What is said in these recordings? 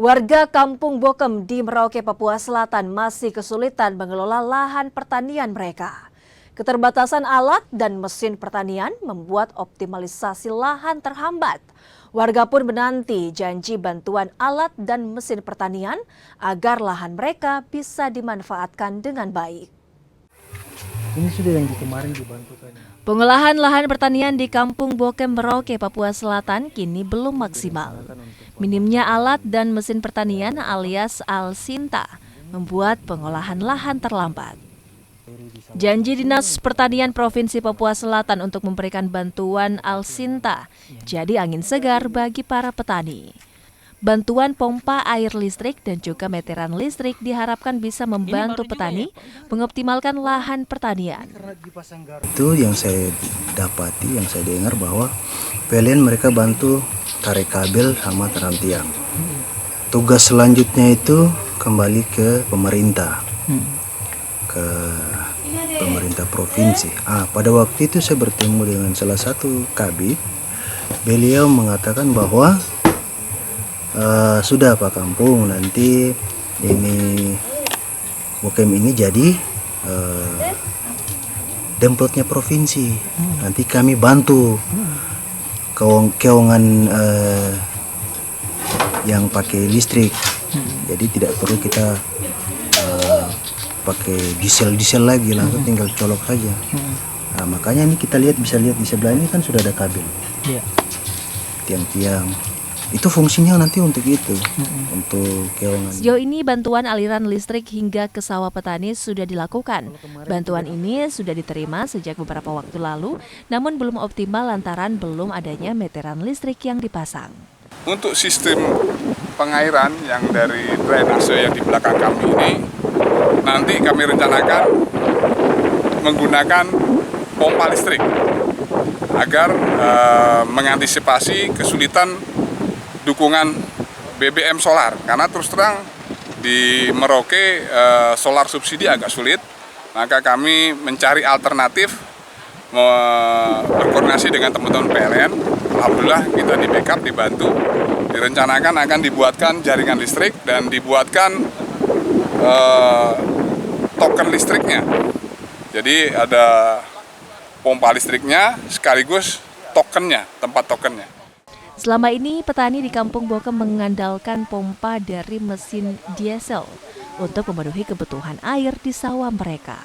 Warga Kampung Bokem di Merauke, Papua Selatan masih kesulitan mengelola lahan pertanian mereka. Keterbatasan alat dan mesin pertanian membuat optimalisasi lahan terhambat. Warga pun menanti janji bantuan alat dan mesin pertanian agar lahan mereka bisa dimanfaatkan dengan baik. Ini sudah yang kemarin dibantu kan. Pengolahan lahan pertanian di Kampung Bokem, Merauke, Papua Selatan kini belum maksimal. Minimnya alat dan mesin pertanian alias Al-Sinta membuat pengolahan lahan terlambat. Janji Dinas Pertanian Provinsi Papua Selatan untuk memberikan bantuan Al-Sinta jadi angin segar bagi para petani. Bantuan pompa air listrik dan juga meteran listrik diharapkan bisa membantu petani mengoptimalkan lahan pertanian. Itu yang saya dapati, yang saya dengar bahwa PLN mereka bantu tarik kabel sama terang tiang. Tugas selanjutnya itu kembali ke pemerintah, ke pemerintah provinsi. Pada waktu itu saya bertemu dengan salah satu kabid. Beliau mengatakan bahwa sudah Pak Kampung, nanti ini Bokem ini jadi demplotnya provinsi. Nanti kami bantu keuangan yang pakai listrik. Jadi tidak perlu kita pakai diesel lagi, langsung tinggal colok saja. Makanya ini kita bisa lihat di sebelah ini kan sudah ada kabel, tiang-tiang. Itu fungsinya nanti untuk itu, untuk keuangan. Sejauh ini bantuan aliran listrik hingga ke sawah petani sudah dilakukan. Bantuan ini sudah diterima sejak beberapa waktu lalu, namun belum optimal lantaran belum adanya meteran listrik yang dipasang. Untuk sistem pengairan yang dari drainase yang di belakang kami ini, nanti kami rencanakan menggunakan pompa listrik agar mengantisipasi kesulitan dukungan BBM solar, karena terus terang di Merauke solar subsidi agak sulit, maka kami mencari alternatif, berkoordinasi dengan teman-teman PLN. Alhamdulillah kita di backup, dibantu, direncanakan akan dibuatkan jaringan listrik dan dibuatkan token listriknya. Jadi ada pompa listriknya sekaligus tokennya, tempat tokennya. Selama ini petani di Kampung Bokem mengandalkan pompa dari mesin diesel untuk memenuhi kebutuhan air di sawah mereka.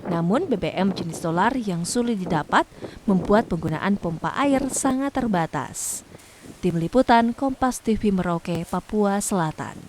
Namun BBM jenis solar yang sulit didapat membuat penggunaan pompa air sangat terbatas. Tim Liputan Kompas TV Merauke, Papua Selatan.